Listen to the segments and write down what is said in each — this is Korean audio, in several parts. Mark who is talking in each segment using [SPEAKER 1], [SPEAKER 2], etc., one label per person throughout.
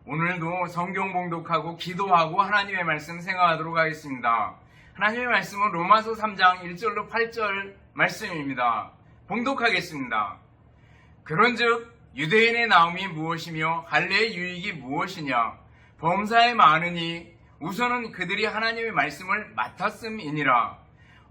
[SPEAKER 1] 오늘도 성경 봉독하고 기도하고 하나님의 말씀 생각하도록 하겠습니다. 하나님의 말씀은 로마서 3장 1절로 8절 말씀입니다. 봉독하겠습니다. 그런즉 유대인의 나음이 무엇이며 할례의 유익이 무엇이냐? 범사에 많으니 우선은 그들이 하나님의 말씀을 맡았음이니라.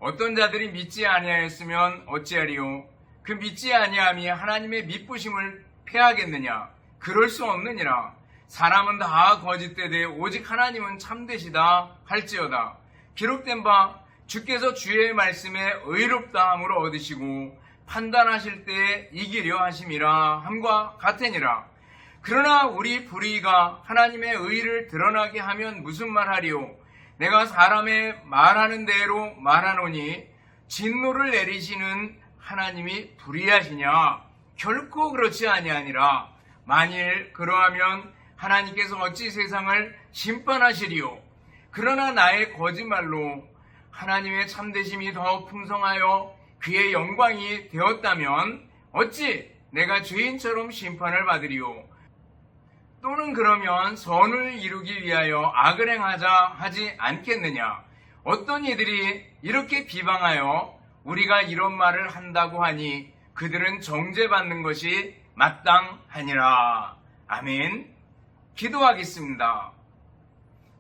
[SPEAKER 1] 어떤 자들이 믿지 아니하였으면 어찌하리요? 그 믿지 아니함이 하나님의 믿부심을 패하겠느냐? 그럴 수 없느니라. 사람은 다 거짓되되 오직 하나님은 참되시다 할지어다. 기록된 바 주께서 주의 말씀에 의롭다함으로 얻으시고 판단하실 때에 이기려 하심이라 함과 같으니라. 그러나 우리 불의가 하나님의 의를 드러나게 하면 무슨 말하리요? 내가 사람의 말하는 대로 말하노니 진노를 내리시는 하나님이 불의하시냐? 결코 그렇지 아니하니라. 만일 그러하면 하나님께서 어찌 세상을 심판하시리요? 그러나 나의 거짓말로 하나님의 참되심이 더 풍성하여 그의 영광이 되었다면 어찌 내가 죄인처럼 심판을 받으리요? 또는 그러면 선을 이루기 위하여 악을 행하자 하지 않겠느냐? 어떤 이들이 이렇게 비방하여 우리가 이런 말을 한다고 하니 그들은 정죄받는 것이 마땅하니라. 아멘. 기도하겠습니다.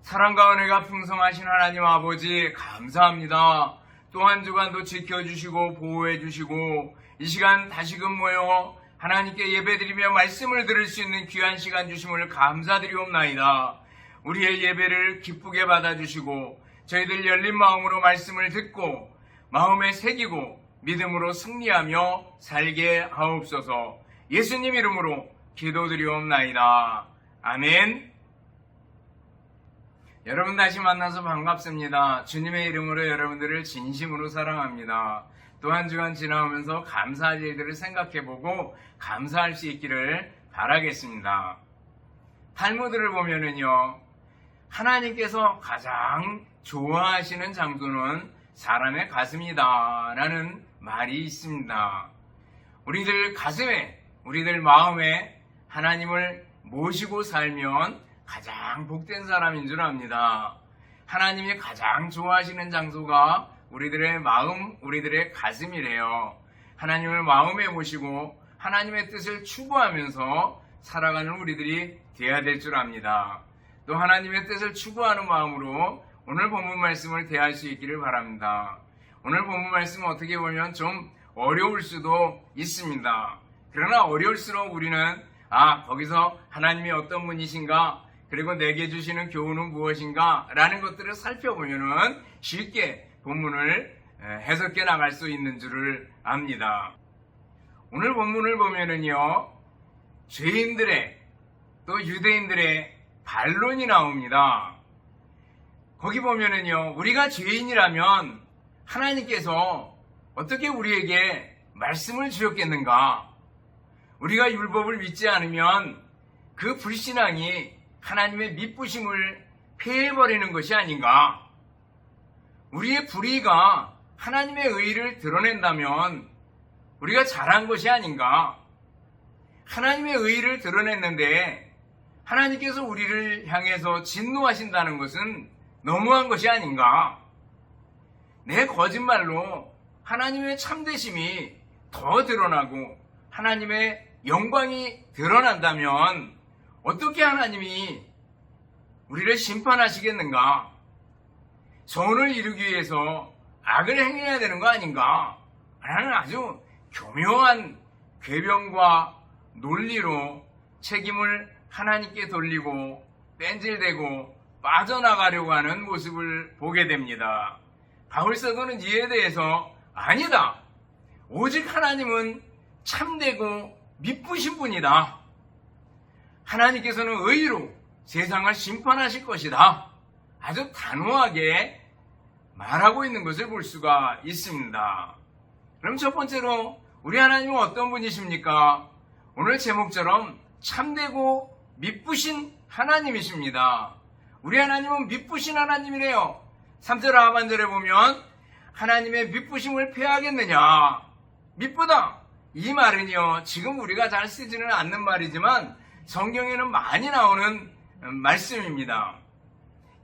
[SPEAKER 1] 사랑과 은혜가 풍성하신 하나님 아버지 감사합니다. 또 한 주간도 지켜주시고 보호해주시고 이 시간 다시금 모여 하나님께 예배드리며 말씀을 들을 수 있는 귀한 시간 주심을 감사드리옵나이다. 우리의 예배를 기쁘게 받아주시고 저희들 열린 마음으로 말씀을 듣고 마음에 새기고 믿음으로 승리하며 살게 하옵소서. 예수님 이름으로 기도드리옵나이다. 아멘. 여러분 다시 만나서 반갑습니다. 주님의 이름으로 여러분들을 진심으로 사랑합니다. 또 한 주간 지나오면서 감사할 일들을 생각해보고 감사할 수 있기를 바라겠습니다. 탈무드를 보면은요, 하나님께서 가장 좋아하시는 장소는 사람의 가슴이다 라는 말이 있습니다. 우리들 가슴에, 우리들 마음에 하나님을 모시고 살면 가장 복된 사람인 줄 압니다. 하나님이 가장 좋아하시는 장소가 우리들의 마음, 우리들의 가슴이래요. 하나님을 마음에 모시고 하나님의 뜻을 추구하면서 살아가는 우리들이 되어야 될 줄 압니다. 또 하나님의 뜻을 추구하는 마음으로 오늘 본문 말씀을 대할 수 있기를 바랍니다. 오늘 본문 말씀은 어떻게 보면 좀 어려울 수도 있습니다. 그러나 어려울수록 우리는 거기서 하나님이 어떤 분이신가, 그리고 내게 주시는 교훈은 무엇인가 라는 것들을 살펴보면은 쉽게 본문을 해석해 나갈 수 있는 줄을 압니다. 오늘 본문을 보면은요, 죄인들의 또 유대인들의 반론이 나옵니다. 거기 보면은요, 우리가 죄인이라면 하나님께서 어떻게 우리에게 말씀을 주셨겠는가? 우리가 율법을 믿지 않으면 그 불신앙이 하나님의 믿부심을 폐해버리는 것이 아닌가? 우리의 불의가 하나님의 의를 드러낸다면 우리가 잘한 것이 아닌가? 하나님의 의를 드러냈는데 하나님께서 우리를 향해서 진노하신다는 것은 너무한 것이 아닌가? 내 거짓말로 하나님의 참되심이 더 드러나고 하나님의 영광이 드러난다면 어떻게 하나님이 우리를 심판하시겠는가? 선을 이루기 위해서 악을 행해야 되는 거 아닌가? 라는 아주 교묘한 궤변과 논리로 책임을 하나님께 돌리고 뺀질대고 빠져나가려고 하는 모습을 보게 됩니다. 바울 사도는 이에 대해서 아니다. 오직 하나님은 참되고 믿부신 분이다. 하나님께서는 의로 세상을 심판하실 것이다. 아주 단호하게 말하고 있는 것을 볼 수가 있습니다. 그럼 첫 번째로 우리 하나님은 어떤 분이십니까? 오늘 제목처럼 참되고 믿부신 하나님이십니다. 우리 하나님은 믿부신 하나님이래요. 3절 하반절에 보면 하나님의 믿부심을 폐하겠느냐? 믿부다. 이 말은요, 지금 우리가 잘 쓰지는 않는 말이지만 성경에는 많이 나오는 말씀입니다.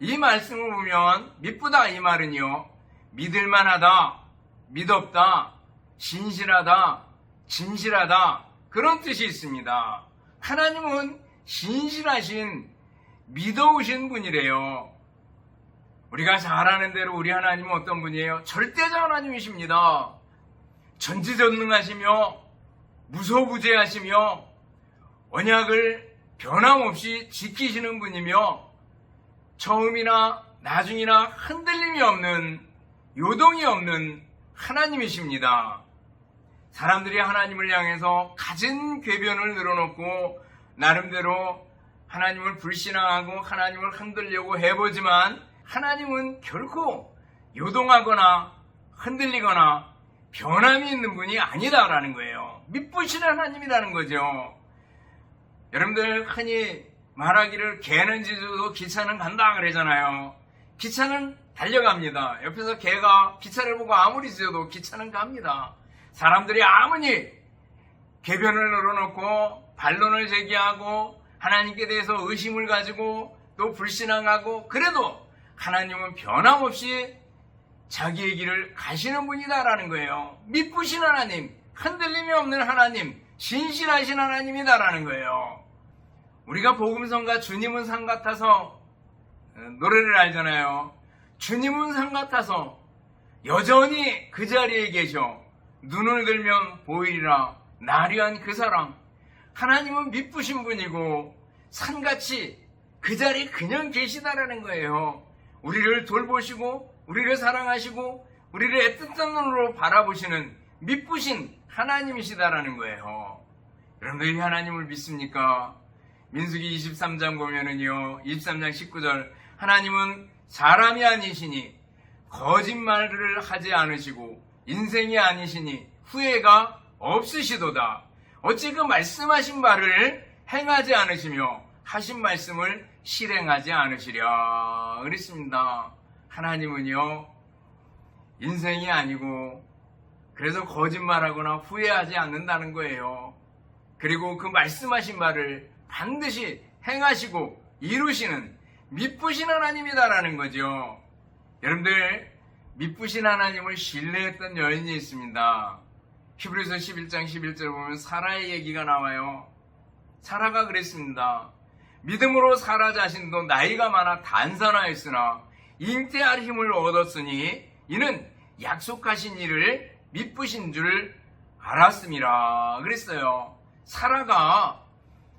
[SPEAKER 1] 이 말씀을 보면 미쁘다 이 말은요, 믿을만하다, 믿었다, 신실하다, 진실하다 그런 뜻이 있습니다. 하나님은 신실하신 믿어오신 분이래요. 우리가 잘 아는 대로 우리 하나님은 어떤 분이에요? 절대자 하나님이십니다. 전지전능하시며 무소부재하시며 언약을 변함없이 지키시는 분이며 처음이나 나중이나 흔들림이 없는, 요동이 없는 하나님이십니다. 사람들이 하나님을 향해서 갖은 궤변을 늘어놓고 나름대로 하나님을 불신앙하고 하나님을 흔들려고 해보지만 하나님은 결코 요동하거나 흔들리거나 변함이 있는 분이 아니다라는 거예요. 미쁘신 하나님이라는 거죠. 여러분들 흔히 말하기를 개는 짖어도 기차는 간다 그러잖아요. 기차는 달려갑니다. 옆에서 개가 기차를 보고 아무리 짖어도 기차는 갑니다. 사람들이 아무리 궤변을 늘어놓고 반론을 제기하고 하나님께 대해서 의심을 가지고 또 불신앙하고 그래도 하나님은 변함없이 자기의 길을 가시는 분이다라는 거예요. 미쁘신 하나님, 흔들림이 없는 하나님, 신실하신 하나님이다라는 거예요. 우리가 복음성가 주님은 산 같아서 노래를 알잖아요. 주님은 산 같아서 여전히 그 자리에 계셔 눈을 들면 보이리라 나리한 그 사랑. 하나님은 미쁘신 분이고 산같이 그 자리에 그냥 계시다라는 거예요. 우리를 돌보시고 우리를 사랑하시고 우리를 애틋한 눈으로 바라보시는 미쁘신 하나님이시다라는 거예요. 여러분들 이 하나님을 믿습니까? 민수기 23장 보면은요, 23장 19절, 하나님은 사람이 아니시니 거짓말을 하지 않으시고 인생이 아니시니 후회가 없으시도다. 어찌 그 말씀하신 바를 행하지 않으시며 하신 말씀을 실행하지 않으시랴 그랬습니다. 하나님은요, 인생이 아니고 그래서 거짓말하거나 후회하지 않는다는 거예요. 그리고 그 말씀하신 바를 반드시 행하시고 이루시는 미쁘신 하나님이다라는 거죠. 여러분들 미쁘신 하나님을 신뢰했던 여인이 있습니다. 히브리서 11장 11절 보면 사라의 얘기가 나와요. 사라가 그랬습니다. 믿음으로 사라 자신도 나이가 많아 단산하였으나 잉태할 힘을 얻었으니 이는 약속하신 일을 미쁘신 줄 알았음이라 그랬어요. 사라가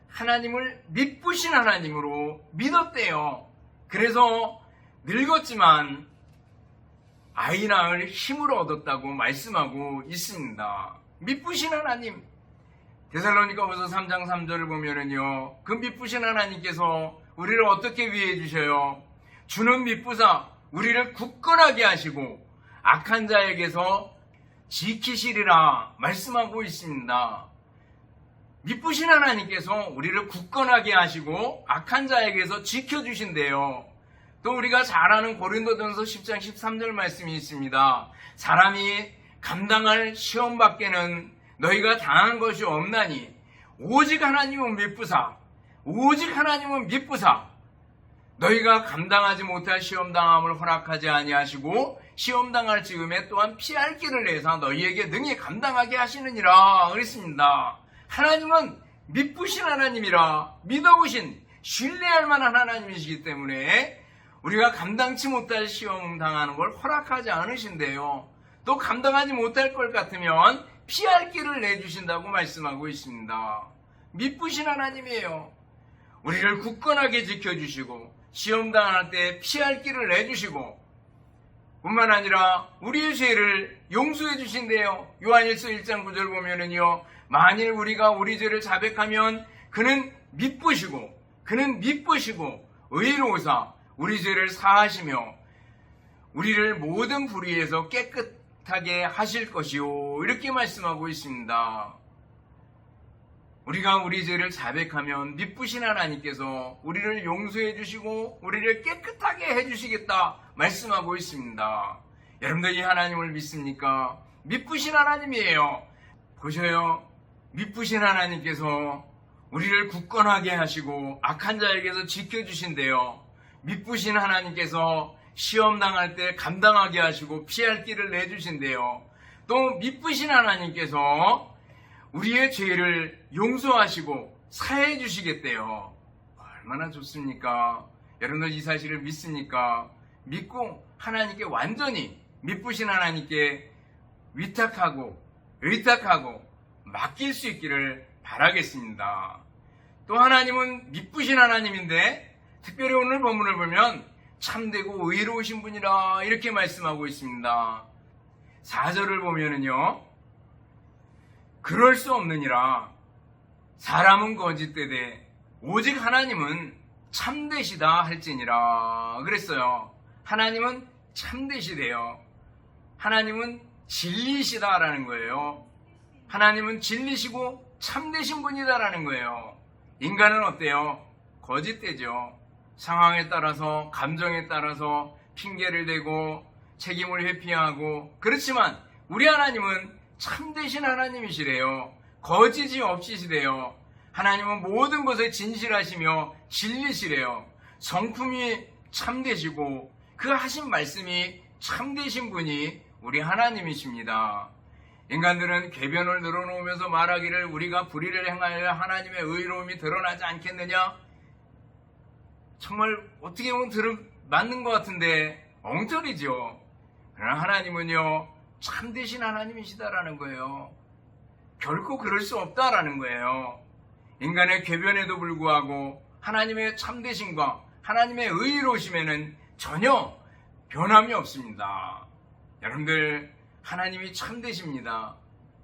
[SPEAKER 1] 하나님을 미쁘신 하나님으로 믿었대요. 그래서 늙었지만 아이 낳을 힘을 얻었다고 말씀하고 있습니다. 미쁘신 하나님. 데살로니가후서 3장 3절을 보면은요, 그 미쁘신 하나님께서 우리를 어떻게 위해 주셔요? 주는 미쁘사 우리를 굳건하게 하시고 악한 자에게서 지키시리라 말씀하고 있습니다. 미쁘신 하나님께서 우리를 굳건하게 하시고 악한 자에게서 지켜주신대요. 또 우리가 잘 아는 고린도전서 10장 13절 말씀이 있습니다. 사람이 감당할 시험 밖에는 너희가 당한 것이 없나니 오직 하나님은 미쁘사 오직 하나님은 미쁘사 너희가 감당하지 못할 시험당함을 허락하지 아니하시고 시험당할 즈음에 또한 피할 길을 내사 너희에게 능히 감당하게 하시느니라 그랬습니다. 하나님은 미쁘신 하나님이라 믿어보신 신뢰할 만한 하나님이시기 때문에 우리가 감당치 못할 시험 당하는 걸 허락하지 않으신대요. 또 감당하지 못할 것 같으면 피할 길을 내주신다고 말씀하고 있습니다. 미쁘신 하나님이에요. 우리를 굳건하게 지켜주시고 시험 당할 때 피할 길을 내주시고 뿐만 아니라 우리의 죄를 용서해 주신대요. 요한일서 1장 9절 보면은요, 만일 우리가 우리 죄를 자백하면 그는 미쁘시고 의로우사 우리 죄를 사하시며 우리를 모든 불의에서 깨끗하게 하실 것이요 이렇게 말씀하고 있습니다. 우리가 우리 죄를 자백하면 미쁘신 하나님께서 우리를 용서해 주시고 우리를 깨끗하게 해주시겠다 말씀하고 있습니다. 여러분들 이 하나님을 믿습니까? 미쁘신 하나님이에요. 보셔요. 미쁘신 하나님께서 우리를 굳건하게 하시고 악한 자에게서 지켜주신대요. 미쁘신 하나님께서 시험 당할 때 감당하게 하시고 피할 길을 내주신대요. 또 미쁘신 하나님께서 우리의 죄를 용서하시고 사해 주시겠대요. 얼마나 좋습니까? 여러분들 이 사실을 믿습니까? 믿고 하나님께 완전히 미쁘신 하나님께 위탁하고 의탁하고 맡길 수 있기를 바라겠습니다. 또 하나님은 미쁘신 하나님인데 특별히 오늘 본문을 보면 참되고 의로우신 분이라 이렇게 말씀하고 있습니다. 4절을 보면은요, 그럴 수 없느니라. 사람은 거짓되되 오직 하나님은 참되시다 할지니라 그랬어요. 하나님은 참되시대요. 하나님은 진리시다라는 거예요. 하나님은 진리시고 참되신 분이다라는 거예요. 인간은 어때요? 거짓되죠. 상황에 따라서, 감정에 따라서 핑계를 대고 책임을 회피하고, 그렇지만 우리 하나님은 참되신 하나님이시래요. 거짓이 없으시래요. 하나님은 모든 것에 진실하시며 진리시래요. 성품이 참되시고 그 하신 말씀이 참되신 분이 우리 하나님이십니다. 인간들은 궤변을 늘어놓으면서 말하기를 우리가 불의를 행하여 하나님의 의로움이 드러나지 않겠느냐? 정말 어떻게 보면 맞는 것 같은데 엉터리죠. 그러나 하나님은요, 참되신 하나님이시다라는 거예요. 결코 그럴 수 없다라는 거예요. 인간의 궤변에도 불구하고 하나님의 참되심과 하나님의 의로우심에는 전혀 변함이 없습니다. 여러분들, 하나님이 참되십니다.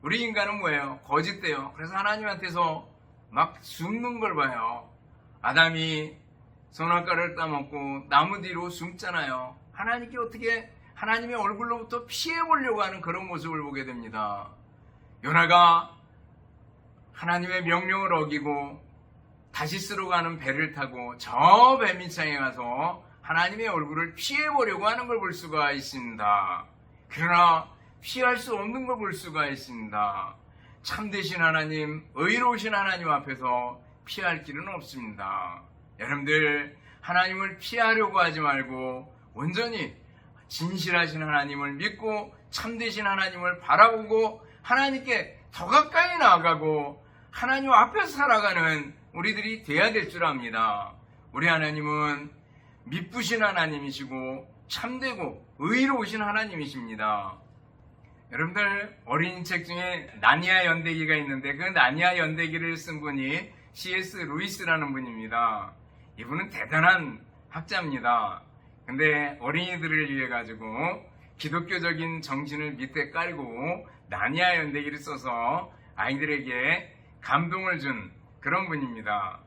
[SPEAKER 1] 우리 인간은 뭐예요? 거짓돼요. 그래서 하나님한테서 막 숨는 걸 봐요. 아담이 선악과를 따먹고 나무 뒤로 숨잖아요. 하나님께 어떻게 하나님의 얼굴로부터 피해보려고 하는 그런 모습을 보게 됩니다. 요나가 하나님의 명령을 어기고 다시스로 가는 배를 타고 저 배 밑창에 가서 하나님의 얼굴을 피해보려고 하는 걸 볼 수가 있습니다. 그러나 피할 수 없는 걸 볼 수가 있습니다. 참되신 하나님, 의로우신 하나님 앞에서 피할 길은 없습니다. 여러분들, 하나님을 피하려고 하지 말고 온전히 진실하신 하나님을 믿고 참되신 하나님을 바라보고 하나님께 더 가까이 나아가고 하나님 앞에서 살아가는 우리들이 돼야 될 줄 압니다. 우리 하나님은 미쁘신 하나님이시고 참되고 의로우신 하나님이십니다. 여러분들, 어린이책 중에 나니아 연대기가 있는데 그 나니아 연대기를 쓴 분이 C.S. 루이스라는 분입니다. 이분은 대단한 학자입니다. 근데 어린이들을 위해 가지고 기독교적인 정신을 밑에 깔고 나니아 연대기를 써서 아이들에게 감동을 준 그런 분입니다.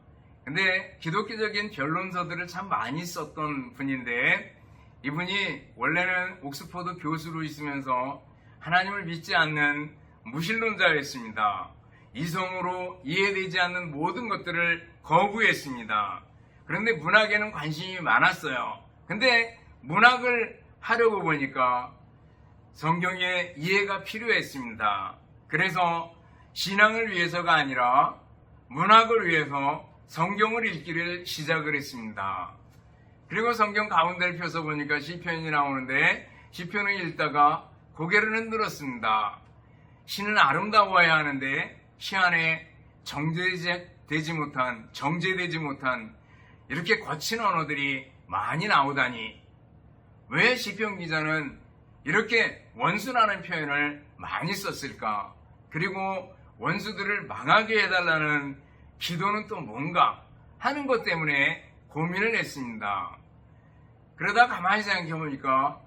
[SPEAKER 1] 근데 기독교적인 변론서들을 참 많이 썼던 분인데 이분이 원래는 옥스퍼드 교수로 있으면서 하나님을 믿지 않는 무신론자였습니다. 이성으로 이해되지 않는 모든 것들을 거부했습니다. 그런데 문학에는 관심이 많았어요. 근데 문학을 하려고 보니까 성경의 이해가 필요했습니다. 그래서 신앙을 위해서가 아니라 문학을 위해서 성경을 읽기를 시작을 했습니다. 그리고 성경 가운데를 펴서 보니까 시편이 나오는데 시편을 읽다가 고개를 흔들었습니다. 시는 아름다워야 하는데 시 안에 정제되지 못한 이렇게 거친 언어들이 많이 나오다니, 왜 시편 기자는 이렇게 원수라는 표현을 많이 썼을까? 그리고 원수들을 망하게 해달라는 기도는 또 뭔가 하는 것 때문에 고민을 했습니다. 그러다 가만히 생각해보니까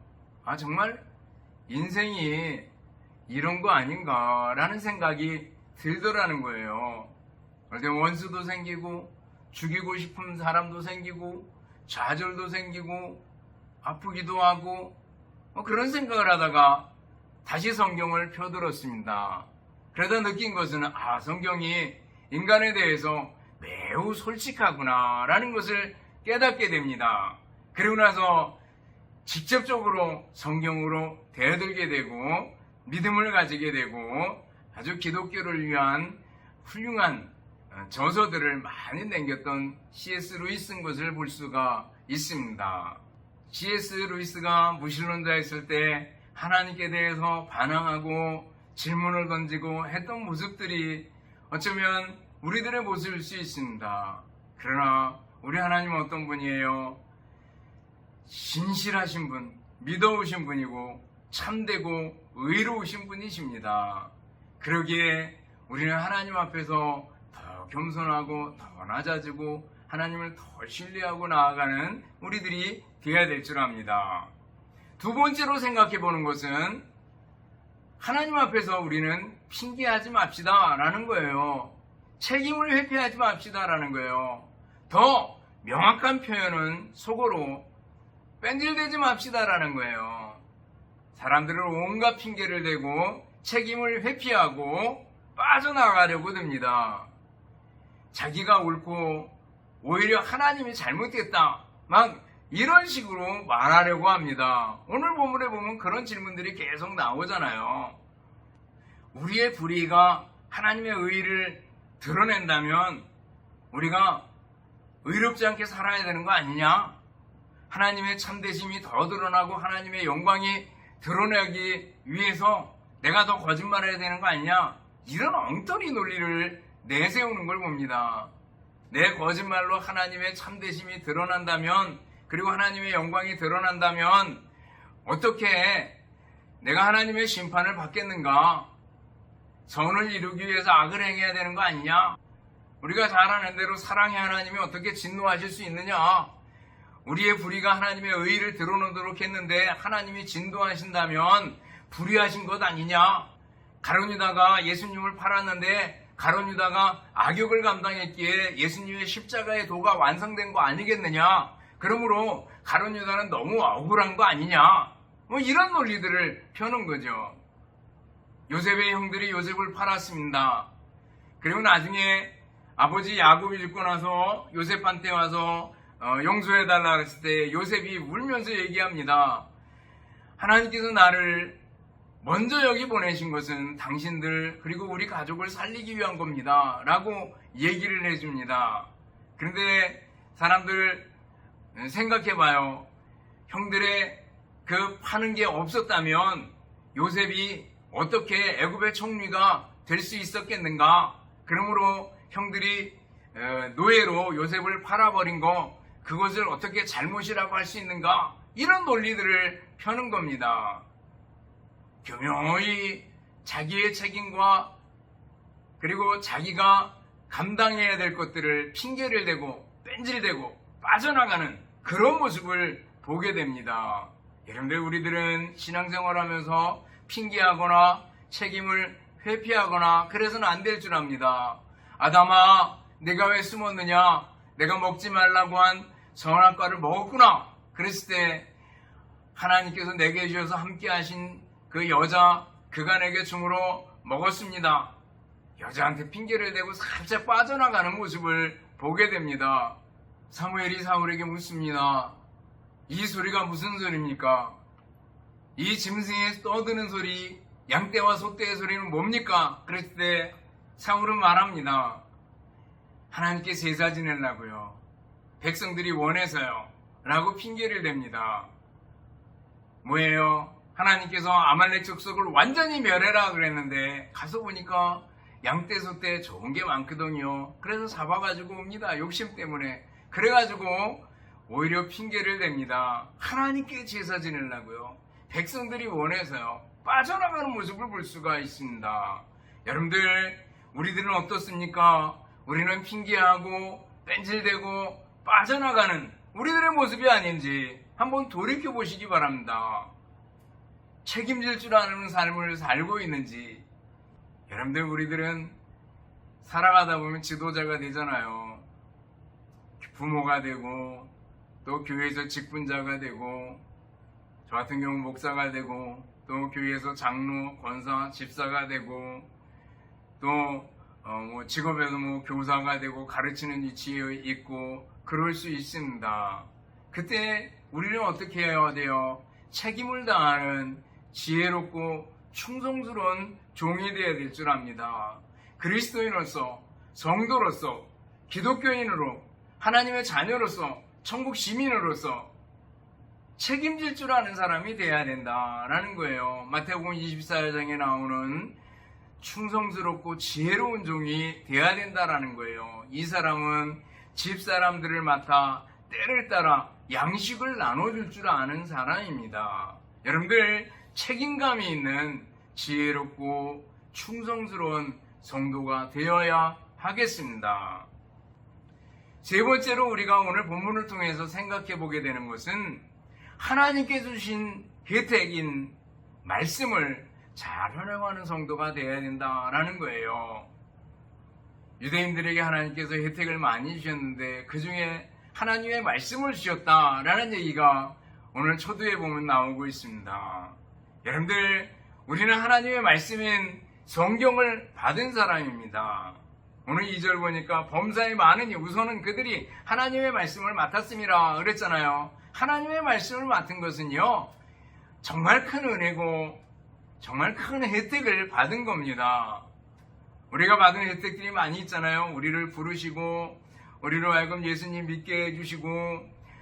[SPEAKER 1] 정말 인생이 이런 거 아닌가라는 생각이 들더라는 거예요. 그런데 원수도 생기고 죽이고 싶은 사람도 생기고 좌절도 생기고 아프기도 하고 그런 생각을 하다가 다시 성경을 펴들었습니다. 그러다 느낀 것은 성경이 인간에 대해서 매우 솔직하구나 라는 것을 깨닫게 됩니다. 그리고 나서 직접적으로 성경으로 대들게 되고 믿음을 가지게 되고 아주 기독교를 위한 훌륭한 저서들을 많이 남겼던 C.S. 루이스인 것을 볼 수가 있습니다. C.S. 루이스가 무신론자였을 때 하나님께 대해서 반항하고 질문을 던지고 했던 모습들이 어쩌면 우리들의 모습일 수 있습니다. 그러나 우리 하나님은 어떤 분이에요? 신실하신 분, 믿어오신 분이고 참되고 의로우신 분이십니다. 그러기에 우리는 하나님 앞에서 더 겸손하고 더 낮아지고 하나님을 더 신뢰하고 나아가는 우리들이 되어야 될 줄 압니다. 두 번째로 생각해 보는 것은 하나님 앞에서 우리는 핑계하지 맙시다 라는 거예요. 책임을 회피하지 맙시다 라는 거예요. 더 명확한 표현은 속어로 뺀질대지 맙시다 라는 거예요. 사람들은 온갖 핑계를 대고 책임을 회피하고 빠져나가려고 듭니다. 자기가 옳고 오히려 하나님이 잘못됐다 막 이런 식으로 말하려고 합니다. 오늘 본문에 보면 그런 질문들이 계속 나오잖아요. 우리의 불의가 하나님의 의의를 드러낸다면 우리가 의롭지 않게 살아야 되는 거 아니냐? 하나님의 참되심이 더 드러나고 하나님의 영광이 드러나기 위해서 내가 더 거짓말해야 되는 거 아니냐? 이런 엉터리 논리를 내세우는 걸 봅니다. 내 거짓말로 하나님의 참되심이 드러난다면, 그리고 하나님의 영광이 드러난다면 어떻게 내가 하나님의 심판을 받겠는가? 선을 이루기 위해서 악을 행해야 되는 거 아니냐? 우리가 잘 아는 대로 사랑의 하나님이 어떻게 진노하실 수 있느냐? 우리의 불의가 하나님의 의의를 드러내도록 했는데 하나님이 진노하신다면 불의하신 것 아니냐? 가룟 유다가 예수님을 팔았는데 가룟 유다가 악역을 감당했기에 예수님의 십자가의 도가 완성된 거 아니겠느냐? 그러므로 가룟 유다는 너무 억울한 거 아니냐? 뭐 이런 논리들을 펴는 거죠. 요셉의 형들이 요셉을 팔았습니다. 그리고 나중에 아버지 야곱이 죽고 나서 요셉한테 와서 용서해달라 했을 때 요셉이 울면서 얘기합니다. 하나님께서 나를 먼저 여기 보내신 것은 당신들 그리고 우리 가족을 살리기 위한 겁니다 라고 얘기를 해줍니다. 그런데 사람들 생각해봐요. 형들의 그 파는 게 없었다면 요셉이 어떻게 애굽의 총리가 될 수 있었겠는가? 그러므로 형들이 노예로 요셉을 팔아버린 거 그것을 어떻게 잘못이라고 할 수 있는가? 이런 논리들을 펴는 겁니다. 교묘히 자기의 책임과 그리고 자기가 감당해야 될 것들을 핑계를 대고 뺀질대고 빠져나가는 그런 모습을 보게 됩니다. 여러분들 우리들은 신앙생활하면서 핑계하거나 책임을 회피하거나 그래서는 안 될 줄 압니다. 아담아 내가 왜 숨었느냐? 내가 먹지 말라고 한 선악과를 먹었구나. 그랬을 때 하나님께서 내게 주셔서 함께 하신 그 여자 그가 내게 주므로 먹었습니다. 여자한테 핑계를 대고 살짝 빠져나가는 모습을 보게 됩니다. 사무엘이 사울에게 묻습니다. 이 소리가 무슨 소리입니까? 이 짐승이 떠드는 소리, 양떼와 소떼의 소리는 뭡니까? 그랬을 때 사울은 말합니다. 하나님께 제사 지내려고요. 백성들이 원해서요. 라고 핑계를 댑니다. 뭐예요? 하나님께서 아말렉 족속을 완전히 멸해라 그랬는데 가서 보니까 양떼 소떼 좋은 게 많거든요. 그래서 잡아가지고 옵니다. 욕심 때문에. 그래가지고 오히려 핑계를 댑니다. 하나님께 제사 지내려고요. 백성들이 원해서요. 빠져나가는 모습을 볼 수가 있습니다. 여러분들 우리들은 어떻습니까? 우리는 핑계하고 뺀질대고 빠져나가는 우리들의 모습이 아닌지 한번 돌이켜 보시기 바랍니다. 책임질 줄 아는 삶을 살고 있는지. 여러분들 우리들은 살아가다 보면 지도자가 되잖아요. 부모가 되고 또 교회에서 직분자가 되고 저 같은 경우 목사가 되고 또 교회에서 장로, 권사, 집사가 되고 또 직업에서 교사가 되고 가르치는 위치에 있고 그럴 수 있습니다. 그때 우리는 어떻게 해야 돼요? 책임을 다하는 지혜롭고 충성스러운 종이 되어야 될 줄 압니다. 그리스도인으로서 성도로서, 기독교인으로, 하나님의 자녀로서, 천국 시민으로서 책임질 줄 아는 사람이 돼야 된다라는 거예요. 마태복음 24장에 나오는 충성스럽고 지혜로운 종이 돼야 된다라는 거예요. 이 사람은 집사람들을 맡아 때를 따라 양식을 나눠줄 줄 아는 사람입니다. 여러분들 책임감이 있는 지혜롭고 충성스러운 성도가 되어야 하겠습니다. 세 번째로 우리가 오늘 본문을 통해서 생각해 보게 되는 것은 하나님께 주신 혜택인 말씀을 잘 활용하는 성도가 되어야 된다라는 거예요. 유대인들에게 하나님께서 혜택을 많이 주셨는데 그 중에 하나님의 말씀을 주셨다라는 얘기가 오늘 초두에 보면 나오고 있습니다. 여러분들, 우리는 하나님의 말씀인 성경을 받은 사람입니다. 오늘 2절 보니까 범사에 많으니 우선은 그들이 하나님의 말씀을 맡았음이라 그랬잖아요. 하나님의 말씀을 맡은 것은요, 정말 큰 은혜고 정말 큰 혜택을 받은 겁니다. 우리가 받은 혜택들이 많이 있잖아요. 우리를 부르시고 우리로 하여금 예수님 믿게 해주시고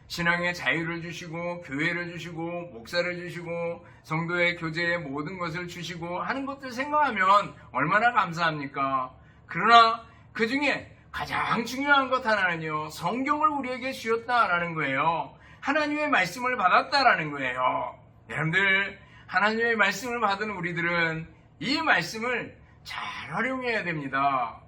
[SPEAKER 1] 신앙의 자유를 주시고 교회를 주시고 목사를 주시고 성도의 교제의 모든 것을 주시고 하는 것들 생각하면 얼마나 감사합니까? 그러나 그 중에 가장 중요한 것 하나는요, 성경을 우리에게 주셨다라는 거예요. 하나님의 말씀을 받았다라는 거예요. 여러분들, 하나님의 말씀을 받은 우리들은 이 말씀을 잘 활용해야 됩니다.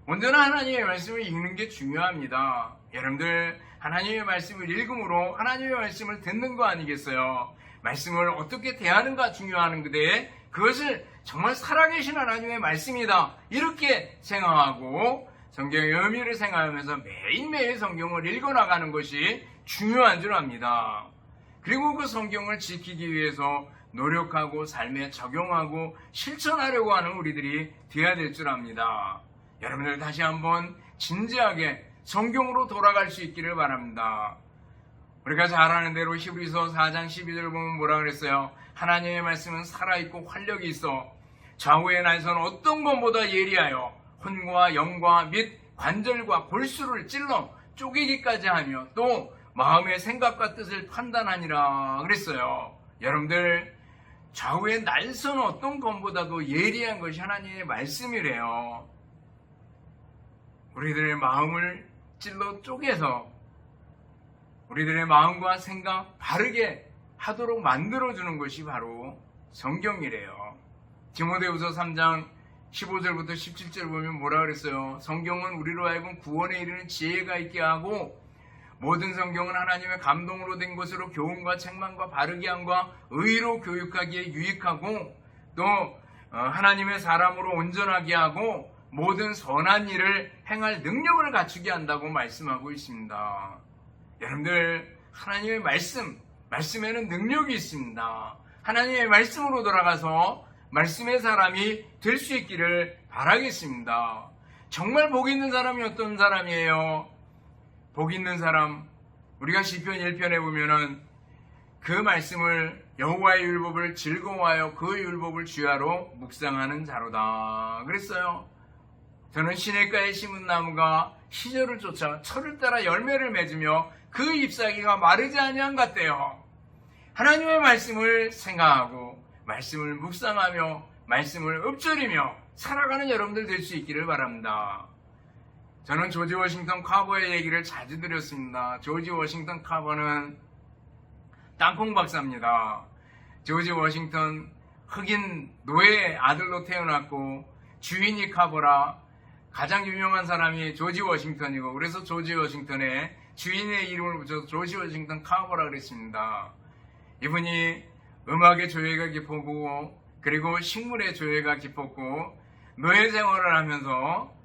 [SPEAKER 1] 먼저는 하나님의 말씀을 읽는 게 중요합니다. 여러분들, 하나님의 말씀을 읽음으로 하나님의 말씀을 듣는 거 아니겠어요? 말씀을 어떻게 대하는가 중요한 그대, 그것을 정말 살아계신 하나님의 말씀이다, 이렇게 생각하고 성경의 의미를 생각하면서 매일매일 성경을 읽어나가는 것이 중요한 줄 압니다. 그리고 그 성경을 지키기 위해서 노력하고 삶에 적용하고 실천하려고 하는 우리들이 되어야 될 줄 압니다. 여러분들, 다시 한번 진지하게 성경으로 돌아갈 수 있기를 바랍니다. 우리가 잘 아는 대로 히브리서 4장 12절 보면 뭐라 그랬어요? 하나님의 말씀은 살아있고 활력이 있어 좌우의 날선 어떤 것보다 예리하여 혼과 영과 및 관절과 골수를 찔러 쪼개기까지 하며 또 마음의 생각과 뜻을 판단하니라 그랬어요. 여러분들, 좌우의 날선 어떤 것보다도 예리한 것이 하나님의 말씀이래요. 우리들의 마음을 찔러 쪼개서 우리들의 마음과 생각 바르게 하도록 만들어주는 것이 바로 성경이래요. 디모데후서 3장 15절부터 17절 보면 뭐라 그랬어요? 성경은 우리로 하여금 구원에 이르는 지혜가 있게 하고 모든 성경은 하나님의 감동으로 된 것으로 교훈과 책망과 바르게 함과 의로 교육하기에 유익하고 또 하나님의 사람으로 온전하게 하고 모든 선한 일을 행할 능력을 갖추게 한다고 말씀하고 있습니다. 여러분들, 하나님의 말씀에는 능력이 있습니다. 하나님의 말씀으로 돌아가서 말씀의 사람이 될 수 있기를 바라겠습니다. 정말 복 있는 사람이 어떤 사람이에요? 복 있는 사람, 우리가 시편 1편에 보면은 그 말씀을 여호와의 율법을 즐거워하여 그 율법을 주야로 묵상하는 자로다 그랬어요. 저는 시냇가에 심은 나무가 시절을 쫓아 철을 따라 열매를 맺으며 그 잎사귀가 마르지 아니한 같대요. 하나님의 말씀을 생각하고 말씀을 묵상하며 말씀을 읊조리며 살아가는 여러분들 될 수 있기를 바랍니다. 저는 조지 워싱턴 카버의 얘기를 자주 드렸습니다. 조지 워싱턴 카버는 땅콩 박사입니다. 조지 워싱턴 흑인 노예 아들로 태어났고 주인이 카버라 가장 유명한 사람이 조지 워싱턴이고 그래서 조지 워싱턴의 주인의 이름을 붙여서 조지 워싱턴 카버라 그랬습니다. 이분이 음악의 조예가 깊었고 그리고 식물의 조예가 깊었고 노예 생활을 하면서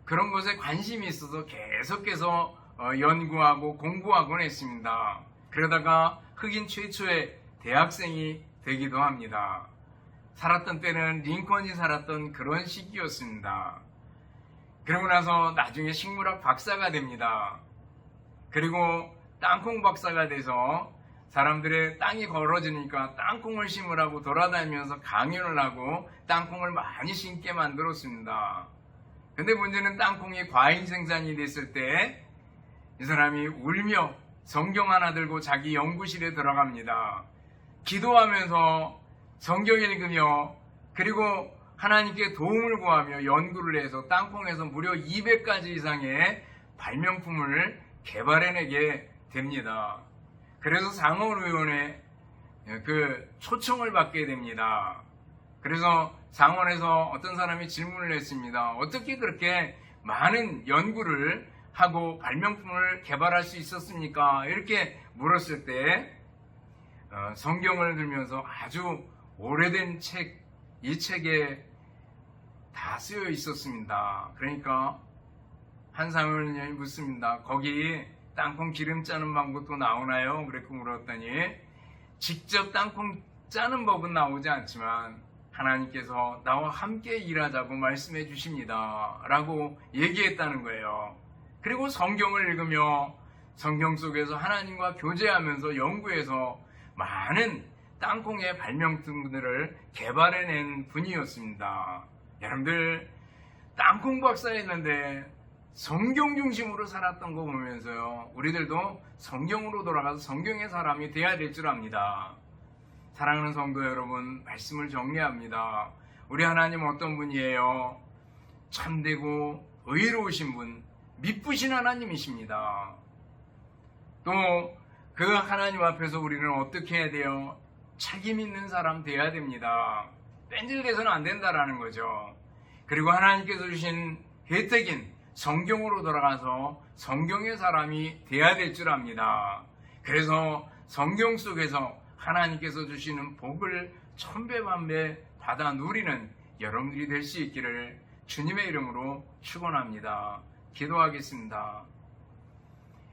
[SPEAKER 1] 그런 것에 관심이 있어서 계속해서 연구하고 공부하곤 했습니다. 그러다가 흑인 최초의 대학생이 되기도 합니다. 살았던 때는 링컨이 살았던 그런 시기였습니다. 그러고 나서 나중에 식물학 박사가 됩니다. 그리고 땅콩 박사가 돼서 사람들의 땅이 걸어지니까 땅콩을 심으라고 돌아다니면서 강연을 하고 땅콩을 많이 심게 만들었습니다. 근데 문제는 땅콩이 과잉 생산이 됐을 때 이 사람이 울며 성경 하나 들고 자기 연구실에 들어갑니다. 기도하면서 성경 읽으며 그리고 하나님께 도움을 구하며 연구를 해서 땅콩에서 무려 200가지 이상의 발명품을 개발해내게 됩니다. 그래서 상원의원의 그 초청을 받게 됩니다. 그래서 상원에서 어떤 사람이 질문을 했습니다. 어떻게 그렇게 많은 연구를 하고 발명품을 개발할 수 있었습니까? 이렇게 물었을 때 성경을 들면서 아주 오래된 책, 이 책에 다 쓰여 있었습니다. 그러니까 한 상원의원이 묻습니다. 거기 땅콩 기름 짜는 방법도 나오나요? 그렇게 물었더니 직접 땅콩 짜는 법은 나오지 않지만 하나님께서 나와 함께 일하자고 말씀해 주십니다. 라고 얘기했다는 거예요. 그리고 성경을 읽으며 성경 속에서 하나님과 교제하면서 연구해서 많은 땅콩의 발명품들을 개발해낸 분이었습니다. 여러분들 땅콩 박사였는데 성경 중심으로 살았던 거 보면서요, 우리들도 성경으로 돌아가서 성경의 사람이 돼야 될 줄 압니다. 사랑하는 성도 여러분, 말씀을 정리합니다. 우리 하나님 어떤 분이에요? 참되고 의로우신 분, 미쁘신 하나님이십니다. 또 그 하나님 앞에서 우리는 어떻게 해야 돼요? 책임 있는 사람 돼야 됩니다. 뺀질돼서는 안 된다라는 거죠. 그리고 하나님께서 주신 혜택인 성경으로 돌아가서 성경의 사람이 돼야 될 줄 압니다. 그래서 성경 속에서 하나님께서 주시는 복을 천배만배 받아 누리는 여러분들이 될 수 있기를 주님의 이름으로 축원합니다. 기도하겠습니다.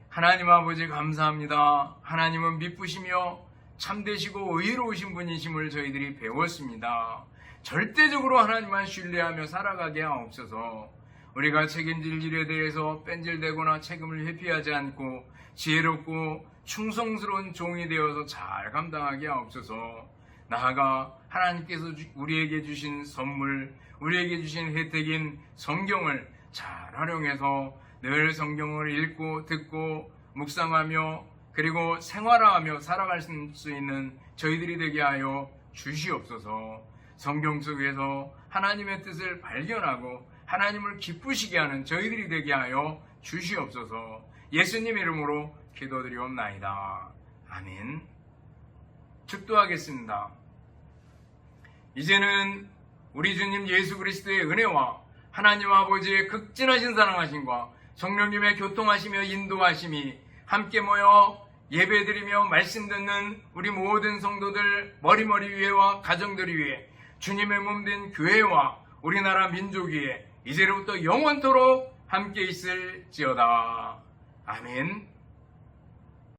[SPEAKER 1] 하나님 아버지 감사합니다. 하나님은 미쁘시며 참되시고 의로우신 분이심을 저희들이 배웠습니다. 절대적으로 하나님만 신뢰하며 살아가게 하옵소서. 우리가 책임질 일에 대해서 뺀질대거나 책임을 회피하지 않고 지혜롭고 충성스러운 종이 되어서 잘 감당하게 하옵소서. 나아가 하나님께서 우리에게 주신 선물, 우리에게 주신 혜택인 성경을 잘 활용해서 늘 성경을 읽고 듣고 묵상하며 그리고 생활하며 살아갈 수 있는 저희들이 되게 하여 주시옵소서. 성경 속에서 하나님의 뜻을 발견하고 하나님을 기쁘시게 하는 저희들이 되게 하여 주시옵소서. 예수님 이름으로 기도드리옵나이다. 아멘. 축도하겠습니다. 이제는 우리 주님 예수 그리스도의 은혜와 하나님 아버지의 극진하신 사랑하심과 성령님의 교통하시며 인도하심이 함께 모여 예배드리며 말씀 듣는 우리 모든 성도들 머리머리 위에와 가정들 위에 주님의 몸된 교회와 우리나라 민족 위에 이제로부터 영원토록 함께 있을지어다. 아멘.